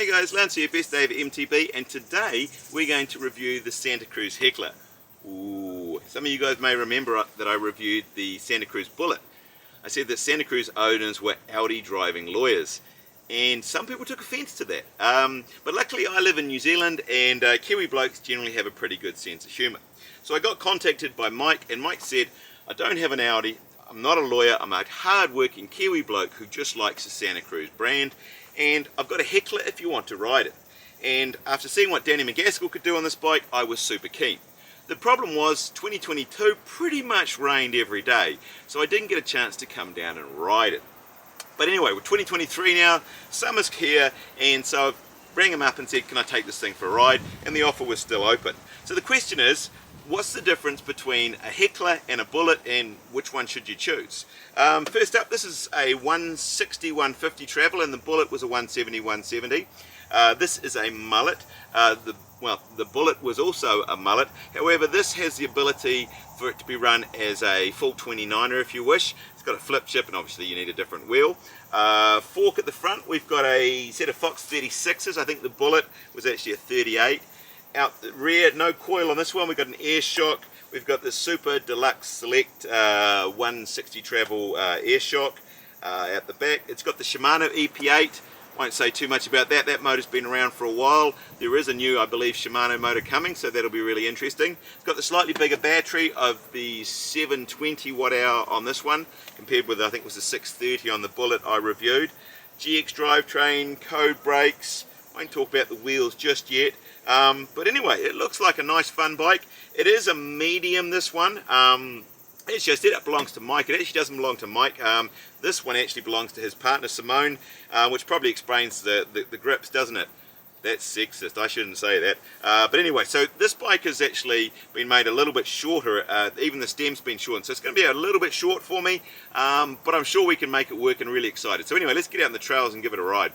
Hey guys, Lance here, best day of MTB, and today we're going to review the Santa Cruz Heckler. Ooh, some of you guys may remember that I reviewed the Santa Cruz Bullit. I said that Santa Cruz owners were Audi driving lawyers, and some people took offence to that. But luckily I live in New Zealand, and Kiwi blokes generally have a pretty good sense of humour. So I got contacted by Mike, and Mike said, I don't have an Audi, I'm not a lawyer, I'm a hard-working Kiwi bloke who just likes the Santa Cruz brand, and I've got a Heckler if you want to ride it. And after seeing what Danny McGaskill could do on this bike, I was super keen. The problem was 2022 pretty much rained every day, so I didn't get a chance to come down and ride it. But anyway, we're 2023 now, summer's here, and so I rang him up and said, can I take this thing for a ride? And the offer was still open. So the question is, what's the difference between a Heckler and a Bullit, and which one should you choose? First up, this is a 160-150 travel, and the Bullit was a 170-170. This is a mullet. The Bullit was also a mullet. However, this has the ability for it to be run as a full 29er if you wish. It's got a flip chip, and obviously you need a different wheel. Fork at the front, we've got a set of Fox 36s. I think the Bullit was actually a 38. Out the rear, no coil on this one. We've got an air shock. We've got the Super Deluxe Select 160 travel air shock out the back. It's got the Shimano EP8. Won't say too much about that. That motor's been around for a while. There is a new, I believe, Shimano motor coming, so that'll be really interesting. It's got the slightly bigger battery of the 720 watt hour on this one, compared with, I think it was the 630 on the Bullit I reviewed. GX drivetrain, code brakes. Won't talk about the wheels just yet. But anyway, it looks like a nice fun bike. It is a medium, this one. As I said, it belongs to Mike. It actually doesn't belong to Mike. This one actually belongs to his partner Simone, which probably explains the grips, doesn't it? That's sexist, I shouldn't say that. But anyway, so this bike has actually been made a little bit shorter. Even the stem's been shortened, so it's going to be a little bit short for me, but I'm sure we can make it work, and really excited. So anyway, let's get out in the trails and give it a ride.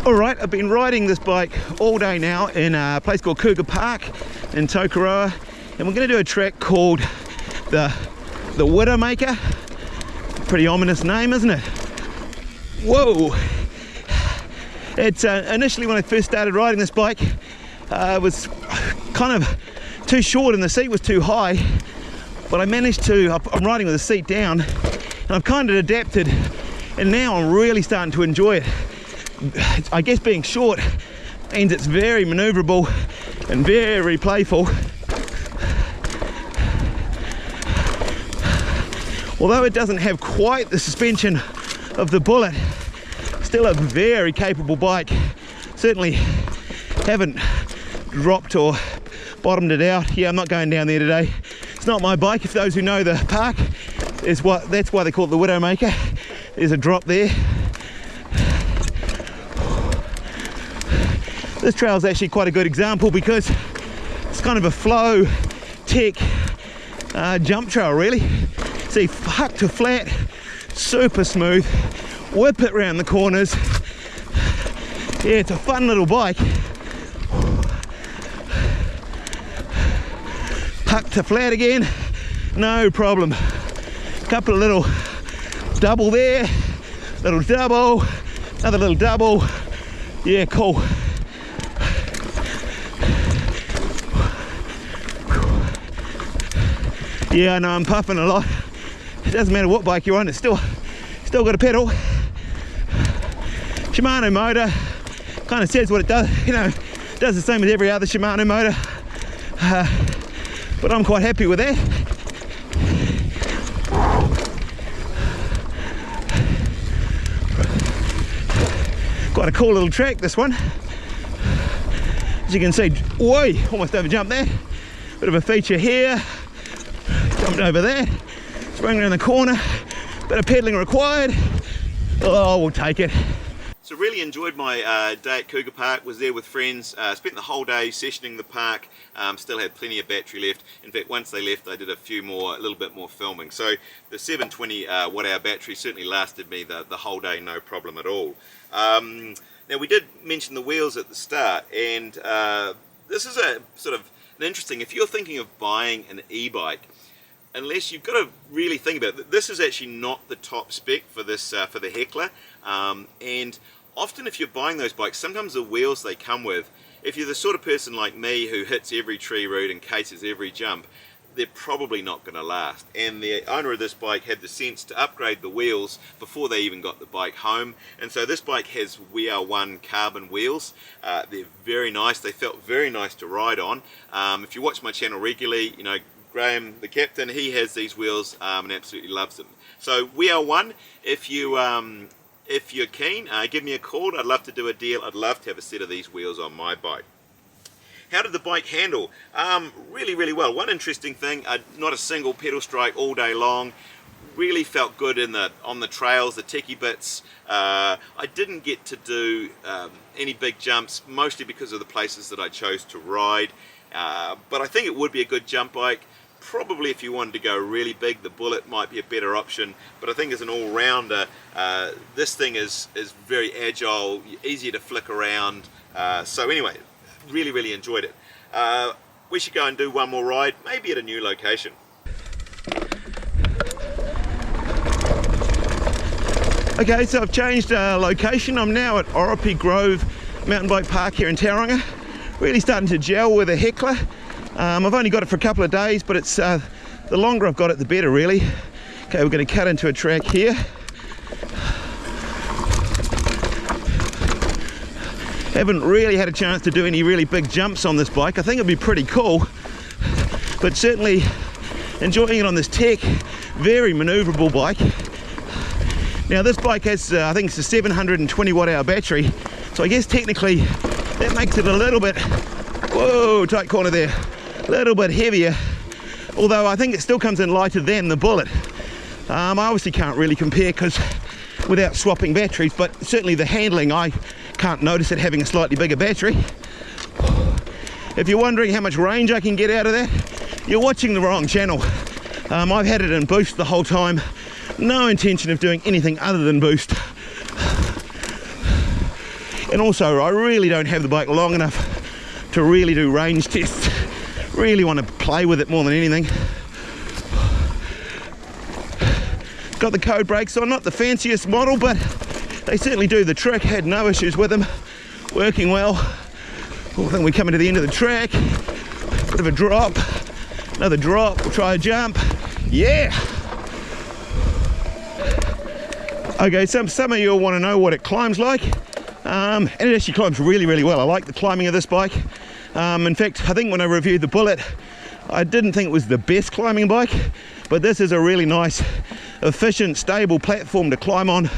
Alright, I've been riding this bike all day now in a place called Cougar Park in Tokoroa, and we're going to do a track called the Widowmaker. Pretty ominous name, isn't it? Whoa! It's initially, when I first started riding this bike, it was kind of too short and the seat was too high, but I managed to, I'm riding with the seat down, and I've kind of adapted, and now I'm really starting to enjoy it. I guess being short means it's very maneuverable and very playful. Although it doesn't have quite the suspension of the Bullit, still a very capable bike. Certainly haven't dropped or bottomed it out. Yeah, I'm not going down there today. It's not my bike. If those who know the park, that's why they call it the Widowmaker. There's a drop there. This trail is actually quite a good example because it's kind of a flow tech jump trail, really. See, fuck to flat, super smooth, whip it around the corners. Yeah, it's a fun little bike. Puck to flat again, no problem. Couple of little double there, little double, another little double. Yeah, cool. Yeah, I know I'm puffing a lot. It doesn't matter what bike you're on, it's still got a pedal. Shimano motor, kind of says what it does, you know, does the same as every other Shimano motor. But I'm quite happy with that. Quite a cool little track, this one. As you can see, whoa, almost over jumped there. Bit of a feature here. Jumped over there, sprung around the corner, bit of pedaling required. Oh, we'll take it. So really enjoyed my day at Cougar Park, was there with friends, spent the whole day sessioning the park, still had plenty of battery left. In fact, once they left I did a little bit more filming. So the 720 watt hour battery certainly lasted me the whole day, no problem at all. Now we did mention the wheels at the start, and this is a sort of an interesting, if you're thinking of buying an e-bike, unless you've got to really think about it. This is actually not the top spec for this for the Heckler, and often if you're buying those bikes, sometimes the wheels they come with, if you're the sort of person like me who hits every tree root and cases every jump, they're probably not going to last. And the owner of this bike had the sense to upgrade the wheels before they even got the bike home, and so this bike has We Are One carbon wheels. They're very nice, they felt very nice to ride on. If you watch my channel regularly, you know Graham the captain, he has these wheels and absolutely loves them. So We Are One, if you're keen, give me a call. I'd love to do a deal. I'd love to have a set of these wheels on my bike. How did the bike handle? Really well. One interesting thing, not a single pedal strike all day long. Really felt good on the trails, the techie bits. I didn't get to do any big jumps, mostly because of the places that I chose to ride. But I think it would be a good jump bike. Probably if you wanted to go really big, the Bullit might be a better option, but I think as an all-rounder, this thing is very agile, easier to flick around. So anyway, really enjoyed it. We should go and do one more ride, maybe at a new location. Okay, so I've changed location. I'm now at Oropi Grove Mountain Bike Park here in Tauranga. Really starting to gel with a Heckler. I've only got it for a couple of days, but it's the longer I've got it, the better, really. Okay, we're going to cut into a track here. Haven't really had a chance to do any really big jumps on this bike. I think it'd be pretty cool, but certainly enjoying it on this tech, very maneuverable bike. Now this bike has, I think it's a 720 watt hour battery, so I guess technically that makes it a little bit, whoa, tight corner there, a little bit heavier, although I think it still comes in lighter than the Bullit. I obviously can't really compare because without swapping batteries, but certainly the handling, I can't notice it having a slightly bigger battery. If you're wondering how much range I can get out of that, you're watching the wrong channel. I've had it in boost the whole time, no intention of doing anything other than boost. And also I really don't have the bike long enough to really do range tests. Really want to play with it more than anything. Got the code brakes on, not the fanciest model, but they certainly do the trick. Had no issues with them, working well. I think we're coming to the end of the track. Bit of a drop, another drop, we'll try a jump. Yeah! Okay, some of you will want to know what it climbs like. And it actually climbs really well. I like the climbing of this bike. In fact, I think when I reviewed the Bullit, I didn't think it was the best climbing bike, but this is a really nice, efficient, stable platform to climb on.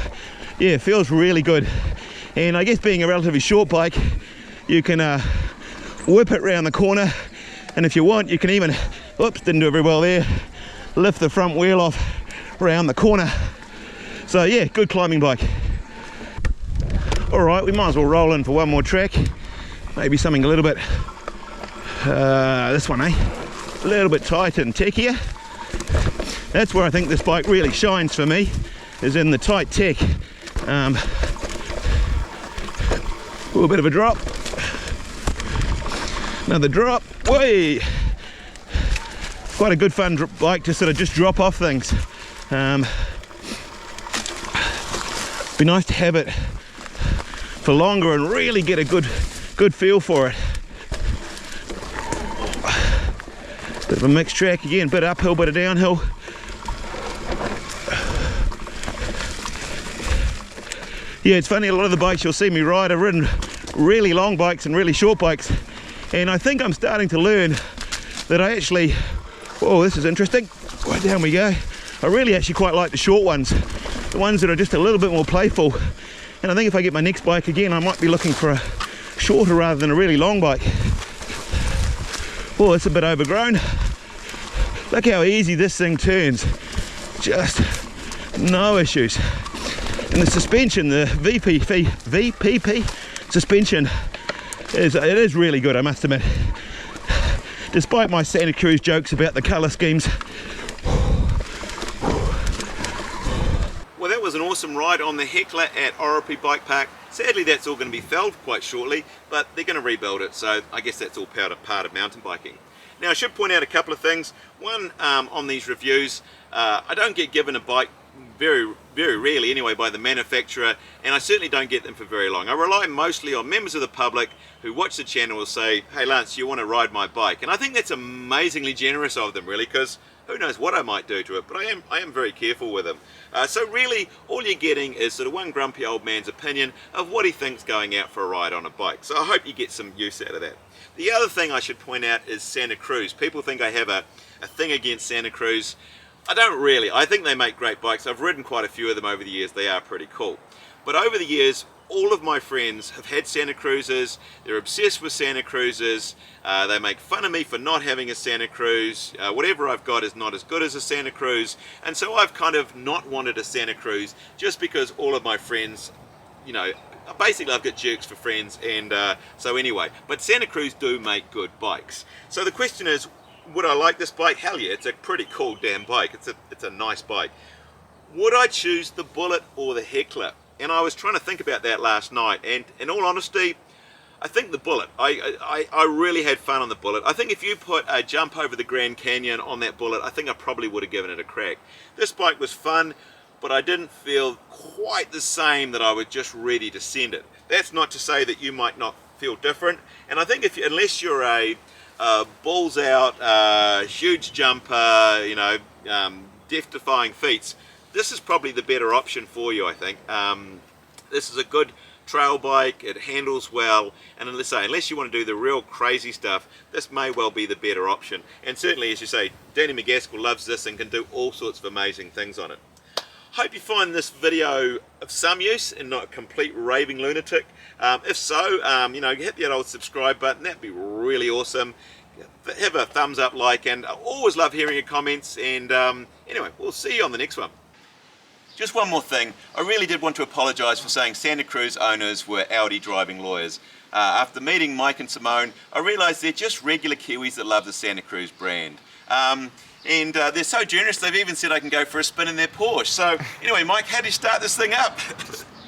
Yeah, it feels really good. And I guess being a relatively short bike, you can whip it around the corner, and if you want, you can even, whoops, didn't do it very well there, lift the front wheel off around the corner. So yeah, good climbing bike. All right, we might as well roll in for one more track. Maybe something a little bit, this one, a little bit tighter and techier. That's where I think this bike really shines for me, is in the tight tech. A little bit of a drop, another drop, way. Quite a good fun bike to sort of just drop off things. Be nice to have it for longer and really get a good feel for it. Bit of a mixed track again, bit uphill, bit of downhill. Yeah, it's funny, a lot of the bikes you'll see me ride, I've ridden really long bikes and really short bikes, and I think I'm starting to learn that I actually, whoa, this is interesting, right down we go. I really actually quite like the short ones, the ones that are just a little bit more playful, and I think if I get my next bike again, I might be looking for a shorter rather than a really long bike. Oh, it's a bit overgrown. Look how easy this thing turns, just no issues. And the suspension, the VPP suspension, it is really good, I must admit. Despite my Santa Cruz jokes about the colour schemes. Well, that was an awesome ride on the Heckler at Oropi Bike Park. Sadly, that's all going to be felled quite shortly, but they're going to rebuild it, so I guess that's all part of mountain biking. Now I should point out a couple of things. One, on these reviews, I don't get given a bike very rarely anyway by the manufacturer, and I certainly don't get them for very long. I rely mostly on members of the public who watch the channel will say, hey Lance, you want to ride my bike? And I think that's amazingly generous of them, really, because who knows what I might do to it, but I am very careful with them. So really all you're getting is sort of one grumpy old man's opinion of what he thinks going out for a ride on a bike. So I hope you get some use out of that. The other thing I should point out is Santa Cruz. People think I have a thing against Santa Cruz. I don't really. I think they make great bikes. I've ridden quite a few of them over the years. They are pretty cool. But over the years, all of my friends have had Santa Cruzes. They're obsessed with Santa Cruzes. They make fun of me for not having a Santa Cruz. Whatever I've got is not as good as a Santa Cruz. And so I've kind of not wanted a Santa Cruz just because all of my friends, you know, basically I've got jerks for friends, and so anyway. But Santa Cruz do make good bikes. So the question is, would I like this bike? Hell yeah, it's a pretty cool damn bike. It's a nice bike. Would I choose the Bullit or the Heckler? And I was trying to think about that last night, and in all honesty, I think the Bullit. I really had fun on the Bullit. I think if you put a jump over the Grand Canyon on that Bullit, I think I probably would have given it a crack. This bike was fun, but I didn't feel quite the same that I was just ready to send it. That's not to say that you might not feel different, and I think unless you're a balls out, huge jumper, you know, death-defying feats, this is probably the better option for you, I think. This is a good trail bike, it handles well, and unless you want to do the real crazy stuff, this may well be the better option. And certainly, as you say, Danny McGaskill loves this and can do all sorts of amazing things on it. Hope you find this video of some use and not a complete raving lunatic. If so, you know, hit that old subscribe button. That'd be really awesome. Have a thumbs up, like, and I always love hearing your comments. And anyway, we'll see you on the next one. Just one more thing. I really did want to apologise for saying Santa Cruz owners were Audi driving lawyers. After meeting Mike and Simone, I realised they're just regular Kiwis that love the Santa Cruz brand. And they're so generous, they've even said I can go for a spin in their Porsche. So anyway, Mike, how do you start this thing up?